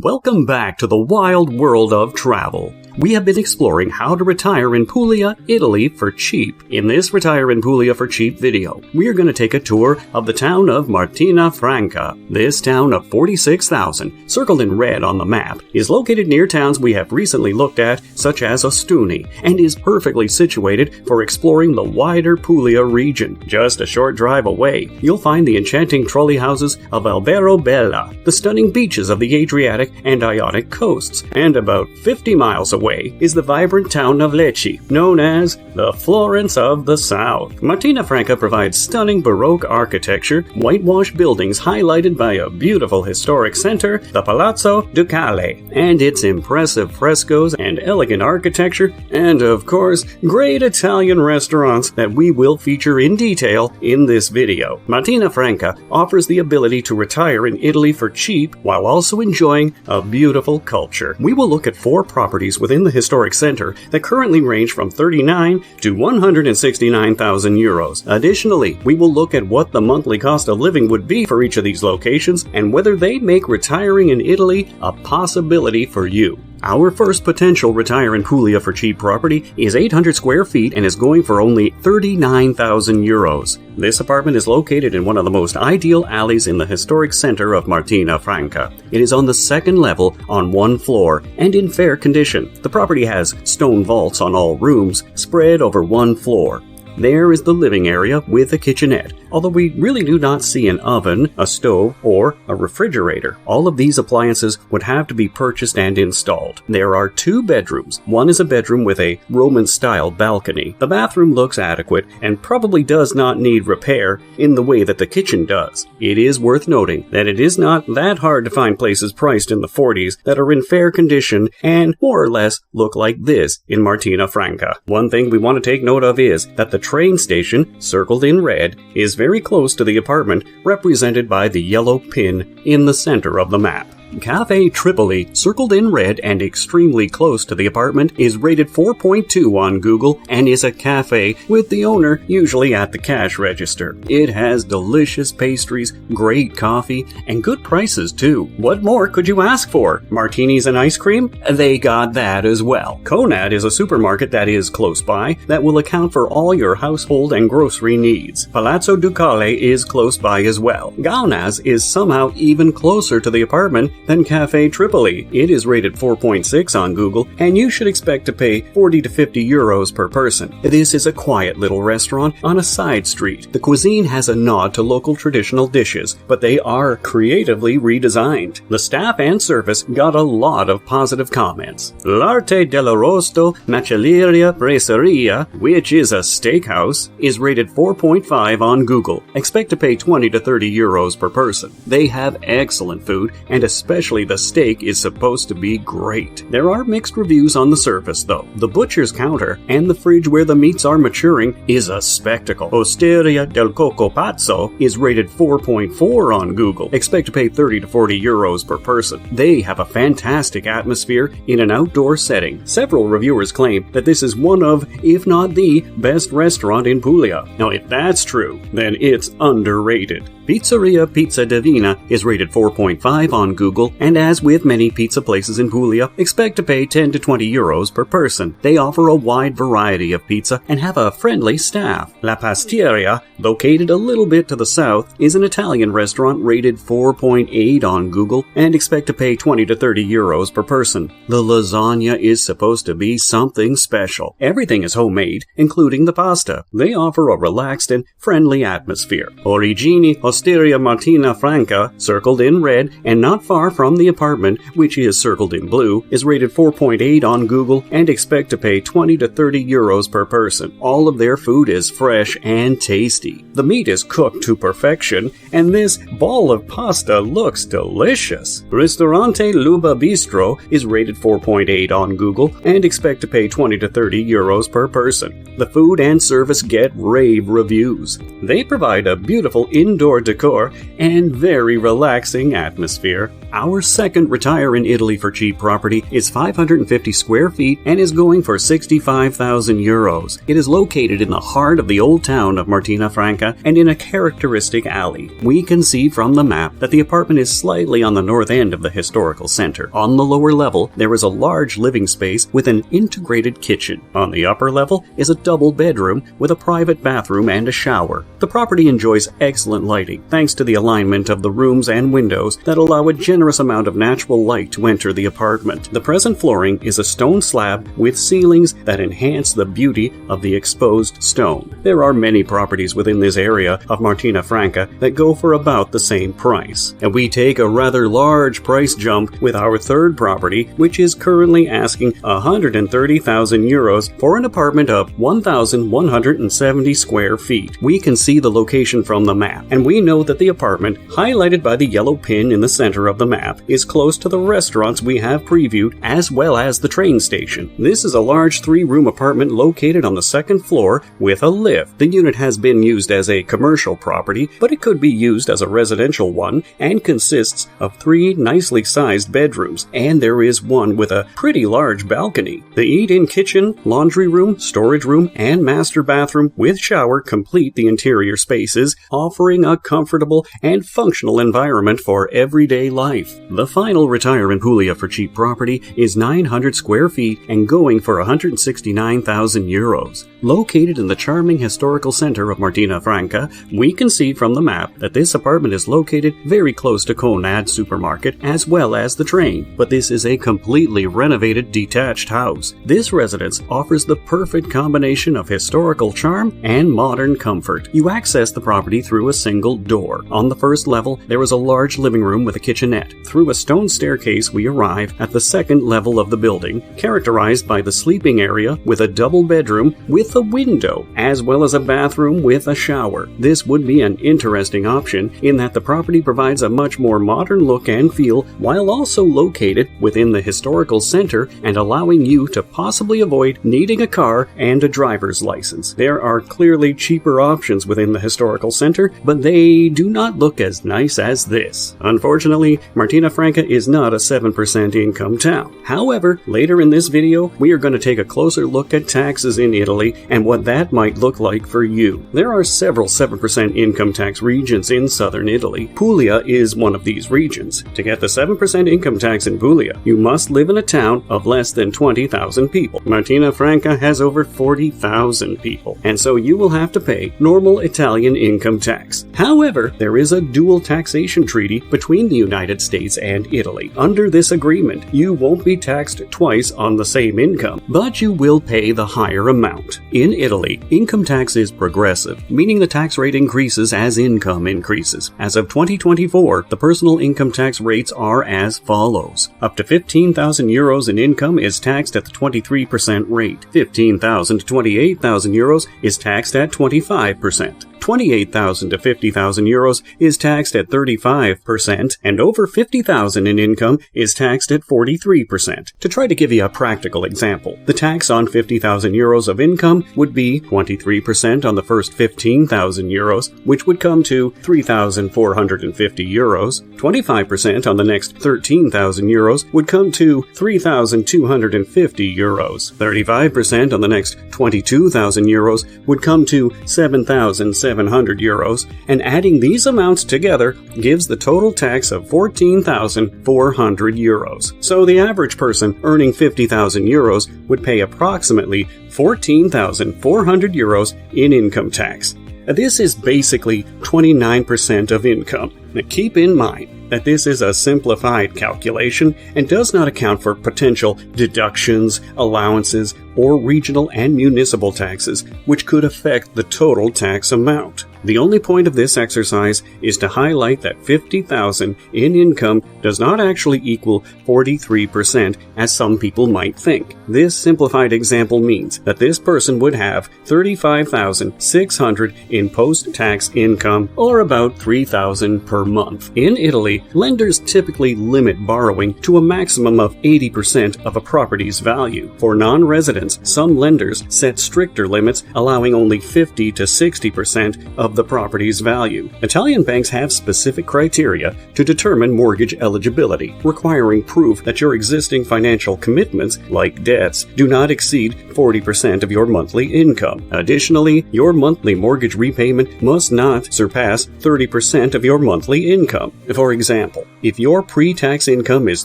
Welcome back to the wild world of travel. We have been exploring how to retire in Puglia, Italy for cheap. In this Retire in Puglia for Cheap video, we are going to take a tour of the town of Martina Franca. This town of 46,000, circled in red on the map, is located near towns we have recently looked at, such as Ostuni, and is perfectly situated for exploring the wider Puglia region. Just a short drive away, you'll find the enchanting trulli houses of Alberobello, the stunning beaches of the Adriatic and Ionian coasts, and about 50 miles away is the vibrant town of Lecce, known as the Florence of the South. Martina Franca provides stunning Baroque architecture, whitewashed buildings highlighted by a beautiful historic center, the Palazzo Ducale, and its impressive frescoes and elegant architecture, and of course, great Italian restaurants that we will feature in detail in this video. Martina Franca offers the ability to retire in Italy for cheap while also enjoying a beautiful culture. We will look at 4 properties within the historic center that currently range from 39 to 169,000 euros. Additionally, we will look at what the monthly cost of living would be for each of these locations and whether they make retiring in Italy a possibility for you. Our first potential Retire in Puglia for cheap property is 800 square feet and is going for only 39,000 euros. This apartment is located in one of the most ideal alleys in the historic center of Martina Franca. It is on the 2nd level on 1 floor and in fair condition. The property has stone vaults on all rooms spread over 1 floor. There is the living area with a kitchenette, although we really do not see an oven, a stove, or a refrigerator. All of these appliances would have to be purchased and installed. There are 2 bedrooms. One is a bedroom with a Roman-style balcony. The bathroom looks adequate and probably does not need repair in the way that the kitchen does. It is worth noting that it is not that hard to find places priced in the 40s that are in fair condition and more or less look like this in Martina Franca. One thing we want to take note of is that the train station, circled in red, is very close to the apartment, represented by the yellow pin in the center of the map. Cafe Tripoli, circled in red and extremely close to the apartment, is rated 4.2 on Google and is a cafe with the owner usually at the cash register. It has delicious pastries, great coffee, and good prices too. What more could you ask for? Martinis and ice cream? They got that as well. Conad is a supermarket that is close by that will account for all your household and grocery needs. Palazzo Ducale is close by as well. Gaunaz is somehow even closer to the apartment than Cafe Tripoli. It is rated 4.6 on Google, and you should expect to pay 40 to 50 euros per person. This is a quiet little restaurant on a side street. The cuisine has a nod to local traditional dishes, but they are creatively redesigned. The staff and service got a lot of positive comments. L'Arte dell'Arrosto Macelleria Braceria, which is a steakhouse, is rated 4.5 on Google. Expect to pay 20 to 30 euros per person. They have excellent food, and especially the steak is supposed to be great. There are mixed reviews on the surface though. The butcher's counter and the fridge where the meats are maturing is a spectacle. Osteria del Coco Pazzo is rated 4.4 on Google. Expect to pay 30 to 40 euros per person. They have a fantastic atmosphere in an outdoor setting. Several reviewers claim that this is one of, if not the, best restaurant in Puglia. Now if that's true, then it's underrated. Pizzeria Pizza Divina is rated 4.5 on Google, and as with many pizza places in Puglia, expect to pay 10 to 20 euros per person. They offer a wide variety of pizza and have a friendly staff. La Pastiera, located a little bit to the south, is an Italian restaurant rated 4.8 on Google, and expect to pay 20 to 30 euros per person. The lasagna is supposed to be something special. Everything is homemade, including the pasta. They offer a relaxed and friendly atmosphere. Origini Osteria Martina Franca, circled in red and not far from the apartment, which is circled in blue, is rated 4.8 on Google and expect to pay 20 to 30 euros per person. All of their food is fresh and tasty. The meat is cooked to perfection, and this ball of pasta looks delicious. Ristorante Luba Bistro is rated 4.8 on Google and expect to pay 20 to 30 euros per person. The food and service get rave reviews. They provide a beautiful indoor decor, and very relaxing atmosphere. Our second retire in Italy for cheap property is 550 square feet and is going for 65,000 euros. It is located in the heart of the old town of Martina Franca and in a characteristic alley. We can see from the map that the apartment is slightly on the north end of the historical center. On the lower level, there is a large living space with an integrated kitchen. On the upper level is a double bedroom with a private bathroom and a shower. The property enjoys excellent lighting thanks to the alignment of the rooms and windows that allow a generous amount of natural light to enter the apartment. The present flooring is a stone slab with ceilings that enhance the beauty of the exposed stone. There are many properties within this area of Martina Franca that go for about the same price. And we take a rather large price jump with our third property, which is currently asking 130,000 euros for an apartment of 1,170 square feet. We can see the location from the map, and we know that the apartment, highlighted by the yellow pin in the center of the map, is close to the restaurants we have previewed as well as the train station. This is a large 3-room apartment located on the second floor with a lift. The unit has been used as a commercial property, but it could be used as a residential one and consists of 3 nicely sized bedrooms, and there is one with a pretty large balcony. The eat-in kitchen, laundry room, storage room, and master bathroom with shower complete the interior spaces, offering a comfortable and functional environment for everyday life. The final retire in Puglia for cheap property is 900 square feet and going for 169,000 euros. Located in the charming historical center of Martina Franca, we can see from the map that this apartment is located very close to Conad supermarket as well as the train, but this is a completely renovated detached house. This residence offers the perfect combination of historical charm and modern comfort. You access the property through a single door. On the first level, there is a large living room with a kitchenette. Through a stone staircase, we arrive at the second level of the building, characterized by the sleeping area with a double bedroom with a window, as well as a bathroom with a shower. This would be an interesting option in that the property provides a much more modern look and feel while also located within the historical center and allowing you to possibly avoid needing a car and a driver's license. There are clearly cheaper options within the historical center, but they do not look as nice as this. Unfortunately, Martina Franca is not a 7% income town. However, later in this video, we are going to take a closer look at taxes in Italy and what that might look like for you. There are several 7% income tax regions in southern Italy. Puglia is one of these regions. To get the 7% income tax in Puglia, you must live in a town of less than 20,000 people. Martina Franca has over 40,000 people, and so you will have to pay normal Italian income tax. However, there is a dual taxation treaty between the United States and Italy. Under this agreement, you won't be taxed twice on the same income, but you will pay the higher amount. In Italy, income tax is progressive, meaning the tax rate increases as income increases. As of 2024, the personal income tax rates are as follows. Up to 15,000 euros in income is taxed at the 23% rate. 15,000 to 28,000 euros is taxed at 25%. 28,000 to 50,000 euros is taxed at 35%, and over 50,000 in income is taxed at 43%. To try to give you a practical example, the tax on 50,000 euros of income would be 23% on the first 15,000 euros, which would come to 3,450 euros. 25% on the next 13,000 euros would come to 3,250 euros. 35% on the next 22,000 euros would come to 7,700 euros, and adding these amounts together gives the total tax of 14,400 euros. So the average person earning 50,000 euros would pay approximately 14,400 euros in income tax. This is basically 29% of income. Now keep in mind that this is a simplified calculation and does not account for potential deductions, allowances, or regional and municipal taxes, which could affect the total tax amount. The only point of this exercise is to highlight that 50,000 in income does not actually equal 43%, as some people might think. This simplified example means that this person would have 35,600 in post-tax income, or about 3,000 per month. In Italy, Additionally, lenders typically limit borrowing to a maximum of 80% of a property's value. For non-residents, some lenders set stricter limits, allowing only 50 to 60% of the property's value. Italian banks have specific criteria to determine mortgage eligibility, requiring proof that your existing financial commitments, like debts, do not exceed 40% of your monthly income. Additionally, your monthly mortgage repayment must not surpass 30% of your monthly income. For example, if your pre-tax income is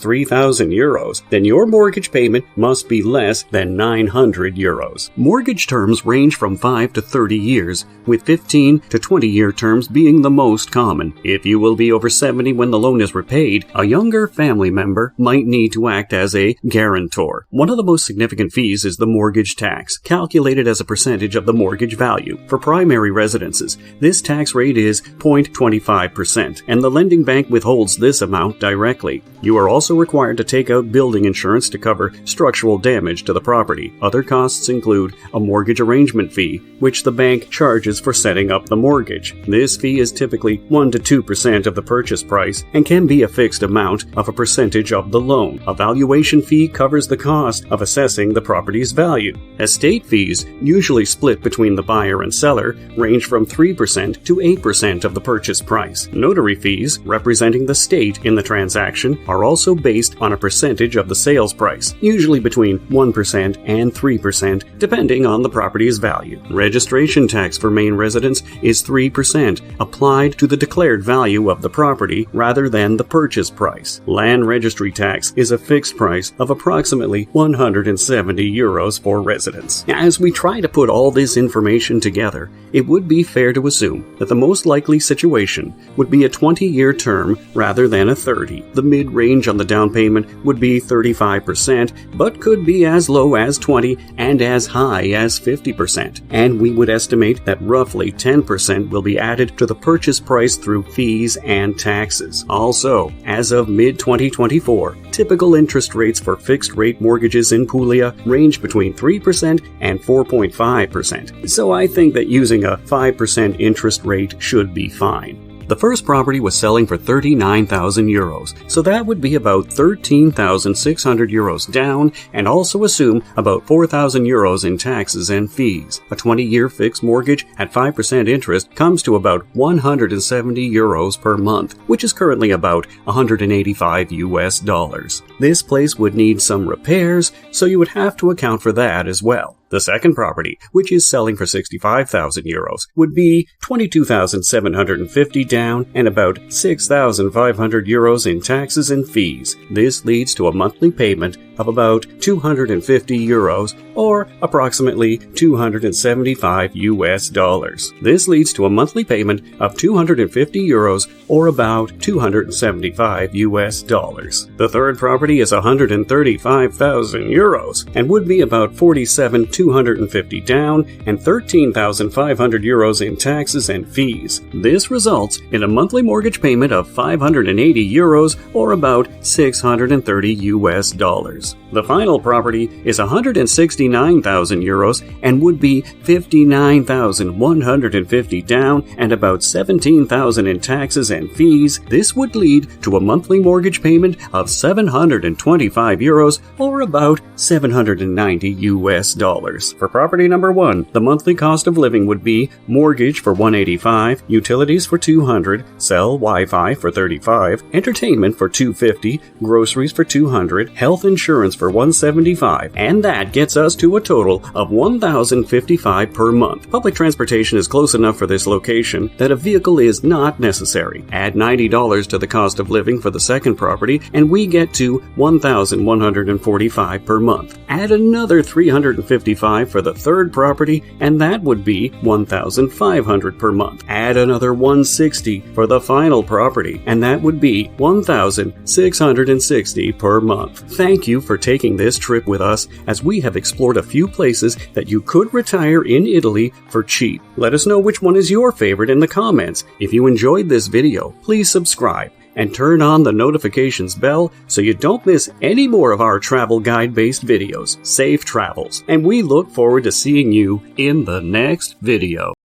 €3,000, then your mortgage payment must be less than €900. Mortgage terms range from 5 to 30 years, with 15 to 20-year terms being the most common. If you will be over 70 when the loan is repaid, a younger family member might need to act as a guarantor. One of the most significant fees is the mortgage tax, calculated as a percentage of the mortgage value. For primary residences, this tax rate is 0.25%, and the lending bank withholds this amount directly. You are also required to take out building insurance to cover structural damage to the property. Other costs include a mortgage arrangement fee, which the bank charges for setting up the mortgage. This fee is typically 1 to 2% of the purchase price and can be a fixed amount of a percentage of the loan. A valuation fee covers the cost of assessing the property's value. Estate fees, usually split between the buyer and seller, range from 3% to 8% of the purchase price. Notary fees, representing the state in the transaction, are also based on a percentage of the sales price, usually between 1% and 3%, depending on the property's value. Registration tax for main residence is 3%, applied to the declared value of the property rather than the purchase price. Land registry tax is a fixed price of approximately €170 for residents. As we try to put all this information together, it would be fair to assume that the most likely situation would be a 20-year term rather than a 30. The mid-range on the down payment would be 35%, but could be as low as 20% and as high as 50%. And we would estimate that roughly 10% will be added to the purchase price through fees and taxes. Also, as of mid-2024, typical interest rates for fixed-rate mortgages in Puglia range between 3% and 4.5%. So I think that using a 5% interest rate should be fine. The first property was selling for €39,000, so that would be about €13,600 down, and also assume about €4,000 in taxes and fees. A 20-year fixed mortgage at 5% interest comes to about €170 per month, which is currently about $185. This place would need some repairs, so you would have to account for that as well. The second property, which is selling for €65,000, would be €22,750 down and about €6,500 in taxes and fees. This leads to a monthly payment of about €250 or approximately $275. This leads to a monthly payment of €250 or about $275. The third property is €135,000 and would be about $47,250 down and €13,500 in taxes and fees. This results in a monthly mortgage payment of €580 or about $630. The final property is €169,000 and would be $59,150 down and about $17,000 in taxes and fees. This would lead to a monthly mortgage payment of €725 or about $790. For property number 1, the monthly cost of living would be mortgage for $185, utilities for $200, cell Wi-Fi for $35, entertainment for $250, groceries for $200, health insurance for $175, and that gets us to a total of $1,055 per month. Public transportation is close enough for this location that a vehicle is not necessary. Add $90 to the cost of living for the second property, and we get to $1,145 per month. Add another $355 for the third property, and that would be $1,500 per month. Add another $160 for the final property, and that would be $1,660 per month. Thank you for taking this trip with us as we have explored a few places that you could retire in Italy for cheap. Let us know which one is your favorite in the comments. If you enjoyed this video, please subscribe and turn on the notifications bell so you don't miss any more of our travel guide-based videos. Safe travels, and we look forward to seeing you in the next video.